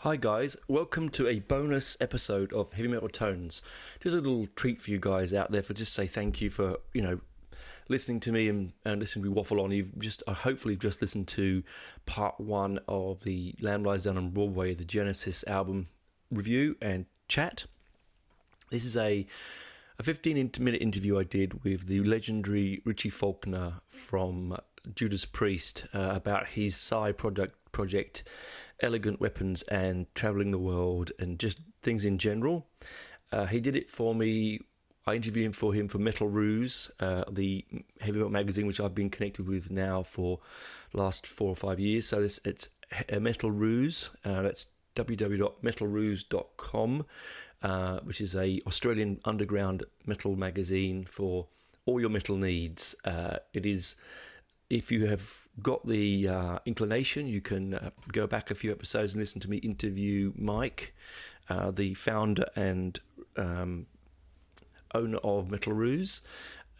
Hi guys, welcome to a bonus episode of Heavy Metal Tones. Just a little treat for you guys out there for just say thank you for, listening to me and listening to me waffle on. You've just hopefully just listened to part one of the Lamb Lies Down on Broadway, the Genesis album review and chat. This is a 15-minute interview I did with the legendary Ritchie Faulkner from Judas Priest about his side project Elegant Weapons and traveling the world and just things in general. He did it for me. I interviewed him for Metal Ruse, the heavy metal magazine, which I've been connected with now for the last 4 or 5 years. So it's Metal Ruse. That's www.metalruse.com, which is a Australian underground metal magazine for all your metal needs. It is. If you have got the inclination, you can go back a few episodes and listen to me interview Mike, the founder and owner of Metal Ruse,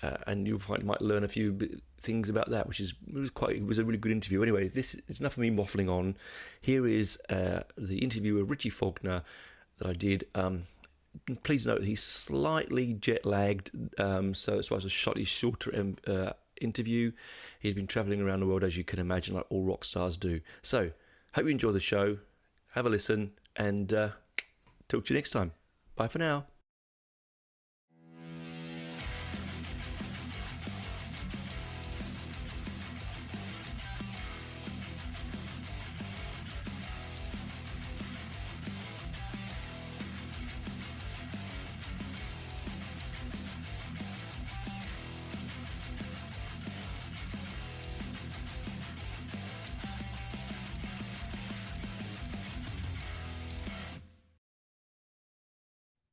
and you might learn a few things about that, which was a really good interview. Anyway, this is enough of me waffling on. Here is the interview with Ritchie Faulkner that I did. Please note that he's slightly jet lagged, so it's why it's a slightly shorter interview. He'd been travelling around the world, as you can imagine, like all rock stars do. So, hope you enjoy the show. Have a listen, and talk to you next time. Bye for now.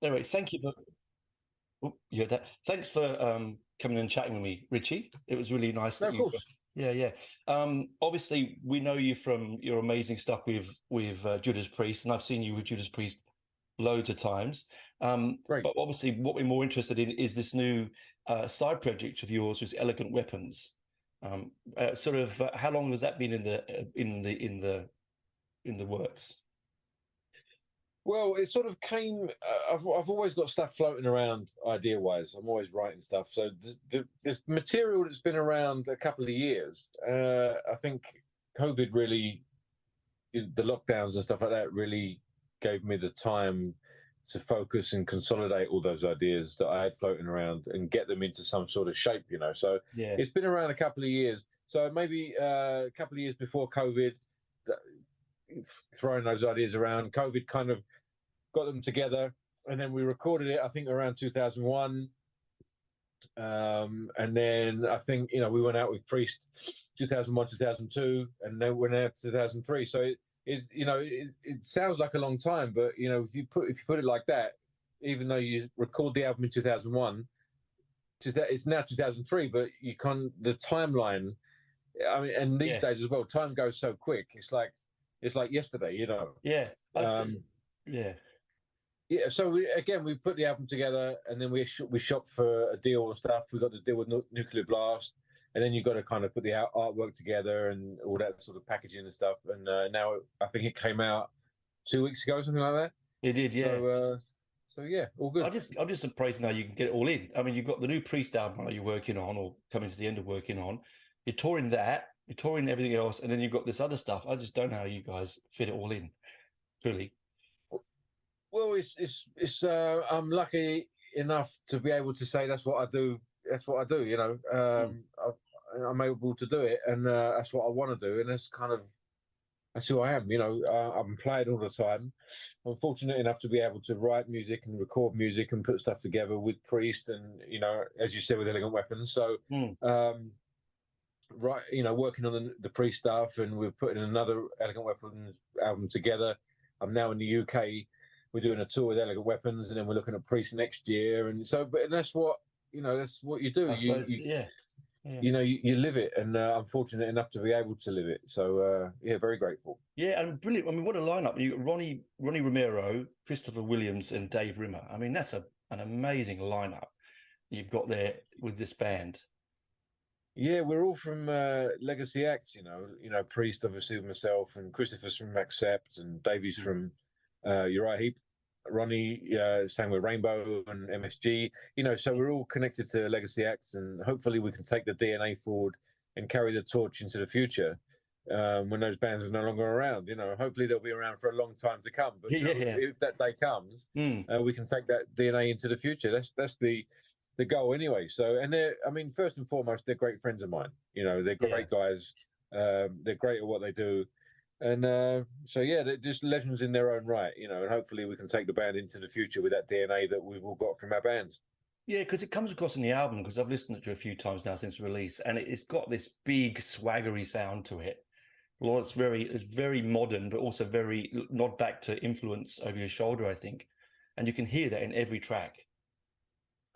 Anyway, thank you for Thanks for coming and chatting with me, Ritchie. It was really nice No, of course. Yeah. Obviously, we know you from your amazing stuff with Judas Priest, and I've seen you with Judas Priest loads of times. Great. But obviously, what we're more interested in is this new side project of yours, which is Elegant Weapons. How long has that been in the works? Well, it sort of came. I've always got stuff floating around idea-wise. I'm always writing stuff. So this material that's been around a couple of years. I think COVID really, the lockdowns and stuff like that, really gave me the time to focus and consolidate all those ideas that I had floating around and get them into some sort of shape. So Yeah. it's been around a couple of years. So maybe a couple of years before COVID, throwing those ideas around. COVID kind of got them together, and then we recorded it, I think, around 2001. And then I think, we went out with Priest 2001, 2002, and then we're now 2003. So it sounds like a long time, but if you put it like that, even though you record the album in 2001, it's now 2003, but the timeline. I mean, and these days as well, time goes so quick. It's like yesterday, Yeah. Yeah. So we put the album together, and then we shopped for a deal and stuff. We got to deal with Nuclear Blast, and then you've got to kind of put the artwork together and all that sort of packaging and stuff. And now I think it came out 2 weeks ago, something like that. It did, yeah. So yeah, all good. I'm just surprised now you can get it all in. I mean, you've got the new Priest album you're working on, or coming to the end of working on. You're touring that, you're touring everything else, and then you've got this other stuff. I just don't know how you guys fit it all in, really. Well, I'm lucky enough to be able to say that's what I do. That's what I do. I'm able to do it, and that's what I want to do, and that's who I am. I'm playing all the time. I'm fortunate enough to be able to write music and record music and put stuff together with Priest, and as you said, with Elegant Weapons. So, working on the Priest stuff, and we're putting another Elegant Weapons album together. I'm now in the UK. We're doing a tour with Elegant Weapons, and then we're looking at Priest next year. And so, that's what that's what you do. You live it, and I'm fortunate enough to be able to live it. So, very grateful. Yeah, and brilliant. I mean, what a lineup! You got Ronnie Romero, Christopher Williams, and Dave Rimmer. I mean, that's an amazing lineup you've got there with this band. Yeah, we're all from Legacy Acts, Priest obviously with myself, and Christopher's from Accept, and Davey's Mm. from Uriah Heep, Ronnie sang with Rainbow and MSG, so we're all connected to Legacy Acts, and hopefully we can take the DNA forward and carry the torch into the future when those bands are no longer around. Hopefully they'll be around for a long time to come, but Yeah. if that day comes, Mm. we can take that DNA into the future. That's the goal anyway. So, and I mean, first and foremost, they're great friends of mine. They're Yeah. great guys. They're great at what they do. And so, yeah, they're just legends in their own right, and hopefully we can take the band into the future with that DNA that we've all got from our bands. Yeah, because it comes across in the album, because I've listened to it a few times now since release, and it's got this big swaggery sound to it. Well, it's very modern, but also very nod back to influence over your shoulder, I think. And you can hear that in every track.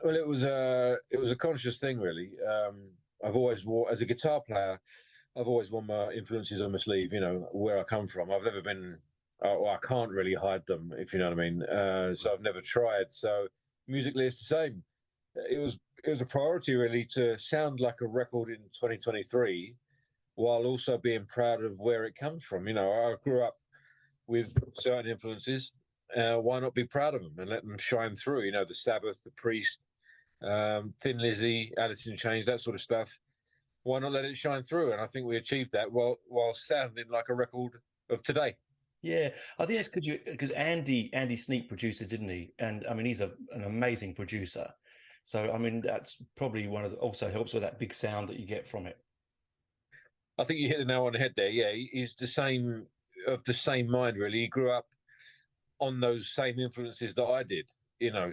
Well, it was a conscious thing, really. I've always as a guitar player, I've always worn my influences on my sleeve. Where I come from. I've never been. Well, I can't really hide them, if you know what I mean. So I've never tried. So musically, it's the same. It was a priority really to sound like a record in 2023, while also being proud of where it comes from. I grew up with certain influences. Why not be proud of them and let them shine through? The Sabbath, the Priest, Thin Lizzy, Alice in Chains, that sort of stuff. Why not let it shine through? And I think we achieved that while sounding like a record of today. Yeah, I think that's because Andy Sneap produced it, didn't he? And I mean, he's an amazing producer. So I mean, that's probably also helps with that big sound that you get from it. I think you hit the nail on the head there. Yeah, he's the same mind, really. He grew up on those same influences that I did,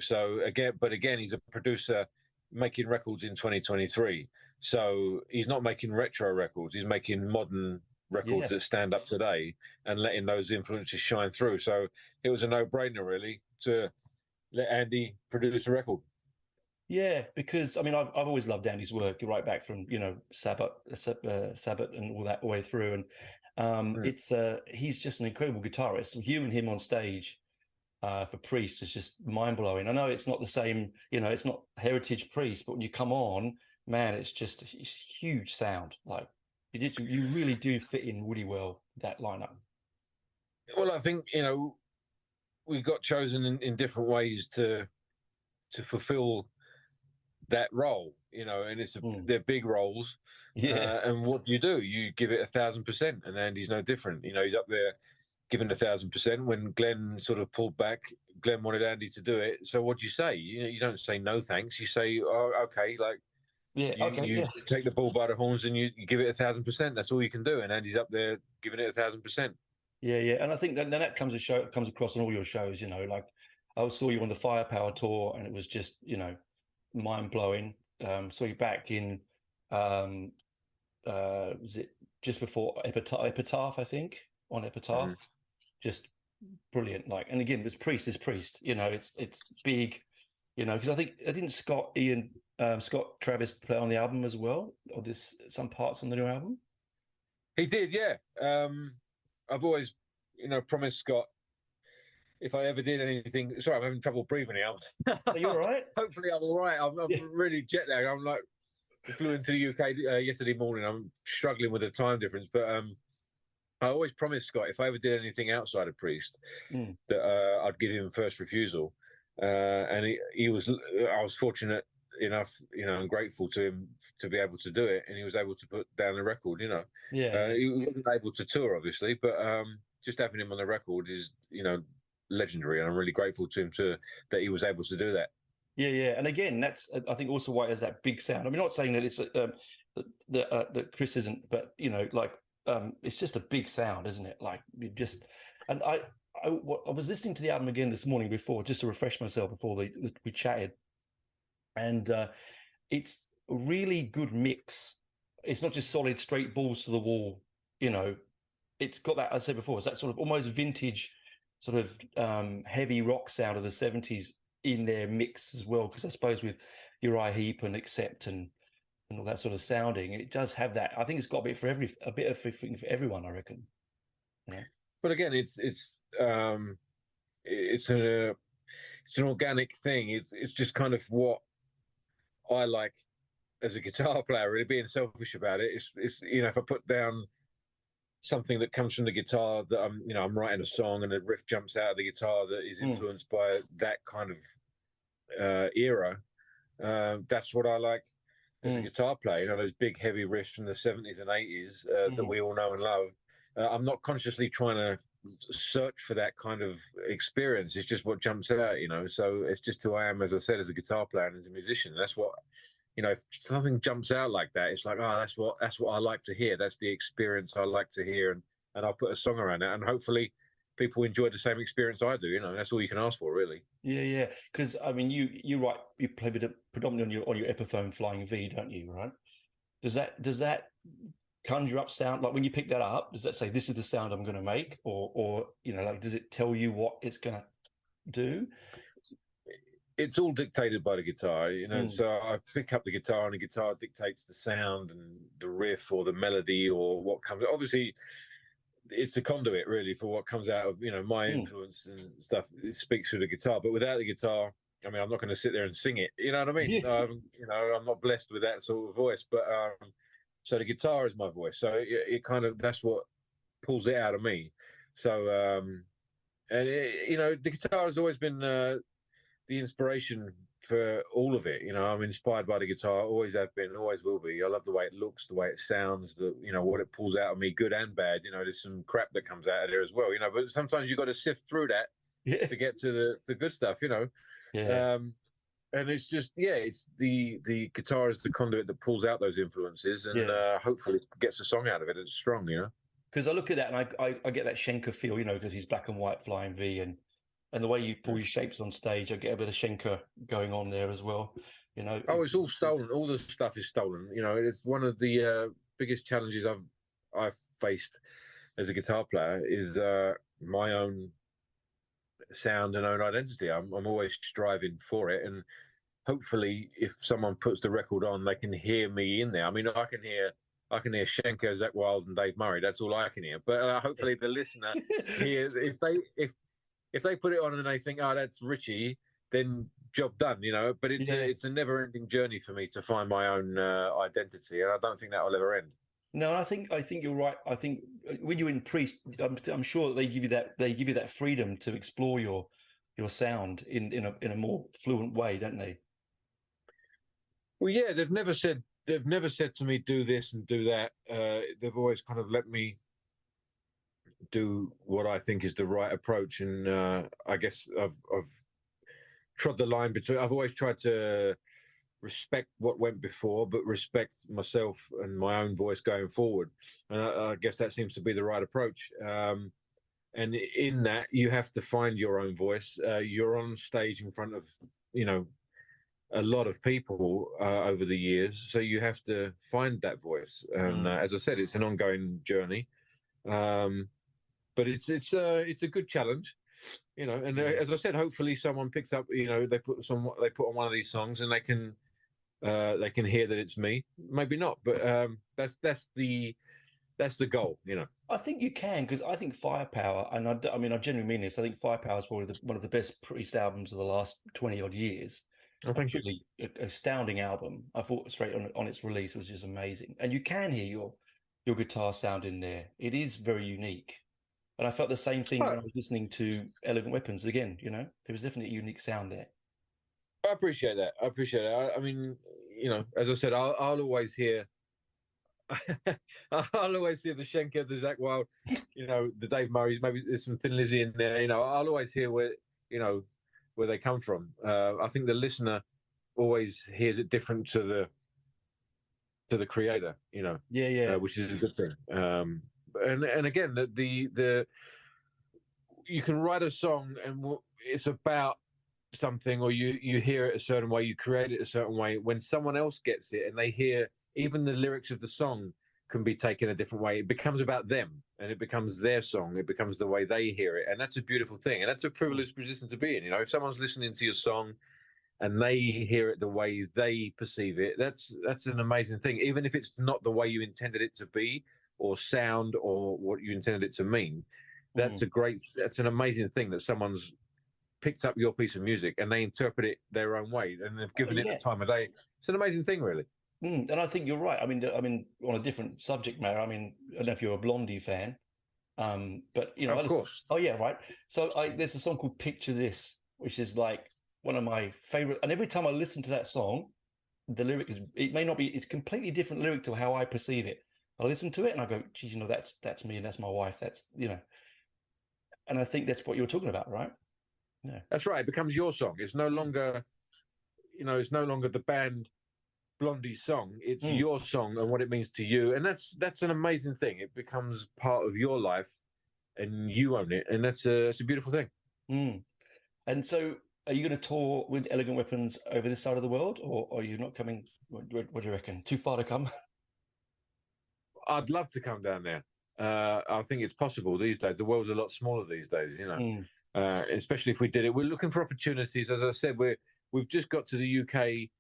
So again, he's a producer making records in 2023. So he's not making retro records. He's making modern records Yeah. that stand up today and letting those influences shine through. So it was a no-brainer, really, to let Andy produce a record. Yeah, because I mean, I've always loved Andy's work, right back from Sabbath and all that way through, and Mm. it's he's just an incredible guitarist. Hearing him on stage for Priest was just mind blowing. I know it's not the same, it's not Heritage Priest, but when you come on, man, it's huge sound. Like you really do fit in really well that lineup. Well, I think we got chosen in different ways to fulfill that role, and Mm. they're big roles. Yeah, And what do? You give it 1,000%, and Andy's no different. He's up there giving 1,000%. When Glenn sort of pulled back, Glenn wanted Andy to do it. So what do you say? You don't say no thanks. You say, oh, okay, like yeah, okay, you yeah. take the bull by the horns and you give it 1,000%. That's all you can do. And Andy's up there giving it 1,000%. Yeah, yeah, and I think that comes across on all your shows. Like I saw you on the Firepower tour, and it was just mind blowing. Saw you back in um, was it just before Epitaph? I think on Mm-hmm. Epitaph, just brilliant. Like, and again, this Priest is Priest. It's big. Because I didn't Scott Travis play on the album as well, or this some parts on the new album. He did, yeah. I've always, promised Scott if I ever did anything. Sorry, I'm having trouble breathing now. Are you all right? Hopefully, I'm all right. I'm Yeah. really jet lagged. I'm like flew into the UK yesterday morning. I'm struggling with the time difference, but I always promised Scott if I ever did anything outside of Priest Mm. that I'd give him first refusal. And he was. I was fortunate enough, and grateful to him to be able to do it, and he was able to put down the record. Yeah, yeah. He wasn't able to tour, obviously, but just having him on the record is, legendary, and I'm really grateful to him that he was able to do that. Yeah, yeah, and again, that's I think also why it has that big sound. I mean, not saying that it's that Chris isn't, but it's just a big sound, isn't it? Like you just, and I was listening to the album again this morning before just to refresh myself before we chatted, and it's a really good mix. It's not just solid straight balls to the wall, you know. It's got that, as I said before, it's that sort of almost vintage, sort of heavy rock sound of the 70s in their mix as well. Because I suppose with Uriah Heep and Accept and all that sort of sounding, it does have that. I think it's got a bit of everything for everyone, I reckon. But again, it's an organic thing. It's just kind of what I like as a guitar player, really being selfish about it. It's if I put down something that comes from the guitar that I'm writing a song and a riff jumps out of the guitar that is influenced by that kind of era. That's what I like as a guitar player. Those big heavy riffs from the 70s and 80s that we all know and love. I'm not consciously trying to search for that kind of experience. It's just what jumps out, So it's just who I am, as I said, as a guitar player and as a musician. That's what, if something jumps out like that, it's like, oh, that's what I like to hear. That's the experience I like to hear, and I'll put a song around it, and hopefully people enjoy the same experience I do. That's all you can ask for, really. Yeah. Because I mean, you play predominantly on your Epiphone Flying V, don't you? Right? Does that conjure up sound, like when you pick that up? Does that say this is the sound I'm going to make, or like does it tell you what it's going to do? It's all dictated by the guitar, So I pick up the guitar, and the guitar dictates the sound and the riff or the melody or what comes. Obviously, it's the conduit really for what comes out of my influence and stuff. It speaks through the guitar, but without the guitar, I mean, I'm not going to sit there and sing it. You know what I mean? Yeah. I'm not blessed with that sort of voice, but so the guitar is my voice. So it kind of, that's what pulls it out of me. So and the guitar has always been the inspiration for all of it. I'm inspired by the guitar, always have been, always will be. I love the way it looks, the way it sounds, what it pulls out of me, good and bad. There's some crap that comes out of there as well, but sometimes you've got to sift through that to get to the good stuff, Yeah. And it's just, it's the guitar is the conduit that pulls out those influences, and hopefully gets a song out of it. It's strong, Because I look at that and I get that Schenker feel, because he's black and white Flying V, and the way you pull your shapes on stage, I get a bit of Schenker going on there as well. Oh, it's all stolen. All the stuff is stolen. It's one of the biggest challenges I've faced as a guitar player is my own sound and own identity. I'm always striving for it, and hopefully, if someone puts the record on, they can hear me in there. I mean, I can hear Schenker, Zach Wilde, and Dave Murray. That's all I can hear. But hopefully, the listener hears if they put it on and they think, oh, that's Ritchie, then job done, But it's a never-ending journey for me to find my own identity, and I don't think that will ever end. No, I think you're right. I think when you're in Priest, I'm sure that they give you that freedom to explore your sound in a more fluent way, don't they? Well, yeah, they've never said to me do this and do that. They've always kind of let me do what I think is the right approach, and I guess I've trod the line between. I've always tried to respect what went before, but respect myself and my own voice going forward, and I guess that seems to be the right approach. And in that, you have to find your own voice. You're on stage in front of a lot of people over the years, so you have to find that voice. And as I said, it's an ongoing journey. But it's a good challenge, And as I said, hopefully someone picks up, they put on one of these songs, and they can hear that it's me. Maybe not, but that's the goal, I think you can, because I think Firepower, and I mean I genuinely mean this. I think Firepower is probably one of the best Priest albums of the last 20 odd years. Oh, thank you. Absolutely astounding album. I thought straight on its release was just amazing, and you can hear your guitar sound in there. It is very unique. And I felt the same thing when I was listening to Elegant Weapons again. There was definitely a unique sound there. I appreciate that. I mean, as I said, I'll always hear. I'll always hear the Schenker, the Zach Wilde, the Dave Murrays. Maybe there's some Thin Lizzy in there. I'll always hear where they come from. I think the listener always hears it different to the creator. Which is a good thing. And again, the you can write a song and it's about something, or you hear it a certain way, you create it a certain way. When someone else gets it and they hear even the lyrics of the song can be taken a different way, it becomes about them and it becomes their song. It becomes the way they hear it, and that's a beautiful thing, and that's a privileged position to be in. If someone's listening to your song and they hear it the way they perceive it, that's an amazing thing, even if it's not the way you intended it to be or sound or what you intended it to mean. That's an amazing thing that someone's picked up your piece of music and they interpret it their own way and they've given it the time of day. It's an amazing thing, really. And I think you're right. I mean, on a different subject matter. I mean, I don't know if you're a Blondie fan, but you know, I Of listen. course. Oh yeah, right. So there's a song called "Picture This," which is like one of my favorite. And every time I listen to that song, the lyric is, it may not be, it's completely different lyric to how I perceive it. I listen to it and I go, geez, you know, that's me and that's my wife. That's, you know, and I think that's what you're talking about, right? Yeah. That's right. It becomes your song. It's no longer, it's no longer the band Blondie's song. It's Mm, your song and what it means to you, and that's an amazing thing. It becomes part of your life, and you own it, and it's a beautiful thing. mm. And so, are you going to tour with Elegant Weapons over this side of the world, or are you not coming? What do you reckon? Too far to come? I'd love to come down there. I think it's possible these days. The world's a lot smaller these days, Mm, especially if we did it. We're looking for opportunities. As I said, we've just got to the UK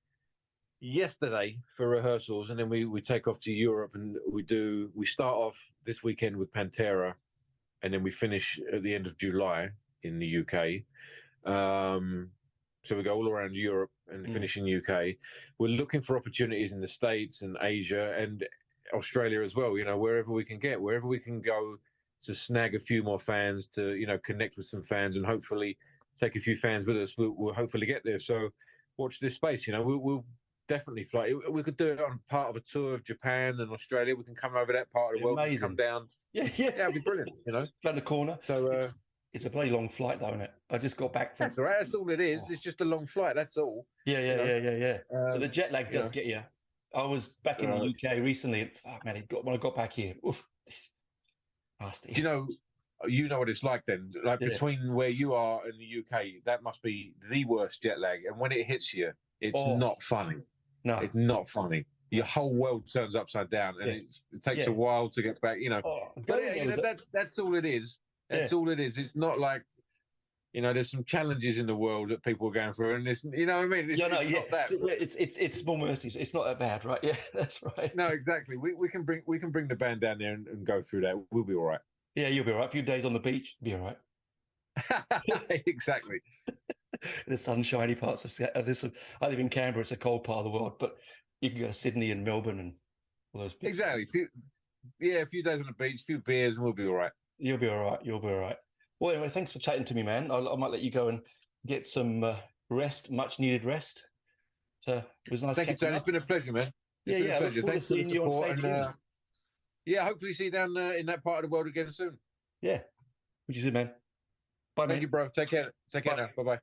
yesterday for rehearsals, and then we take off to Europe, and we start off this weekend with Pantera, and then we finish at the end of July in the UK. So we go all around Europe and mm. finish in UK. We're looking for opportunities in the States and Asia and Australia as well. Wherever we can get, wherever we can go to snag a few more fans, to connect with some fans, and hopefully take a few fans with us. We'll hopefully get there. So watch this space. We'll definitely fly. We could do it on part of a tour of Japan and Australia. We can come over that part of the world and come Amazing. down. Yeah, Yeah, it'd be brilliant. Around the corner. So It's a bloody long flight, though, isn't it? I just got back from. that's all right. That's all it is. Oh, It's just a long flight. That's all. You know. yeah. So the jet lag You does know. get you. I was back in the UK recently, and fuck, man, when I got back here, oof, it's nasty. You know what it's like then. Like Yeah. between where you are and the UK, that must be the worst jet lag. And when it hits you, it's Oh not funny. no. It's not funny. Your whole world turns upside down, and Yeah. it takes Yeah. a while to get back. Oh, But going there was that's all it is. That's all it is. It's not like there's some challenges in the world that people are going through, and it's what I mean. It's not that. It's small mercies. It's not that bad, right? Yeah, that's right. No, exactly. We can bring the band down there and go through that. We'll be all right. Yeah, you'll be all right. A few days on the beach, be all right. Exactly. The sunshiny parts of this. I live in Canberra. It's a cold part of the world, but you can go to Sydney and Melbourne and all those bits. Exactly. A few days on the beach, a few beers, and we'll be all right. You'll be all right. You'll be all right. Well, anyway, thanks for chatting to me, man. I might let you go and get some rest, much needed rest. So it was nice. Thank you, Tony. Up. It's been a pleasure, man. Yeah. A pleasure. Thanks for the support. And, hopefully see you down in that part of the world again soon. Yeah. What you say, man? Bye, Thank you, bro. Take care. Take care now. Bye-bye.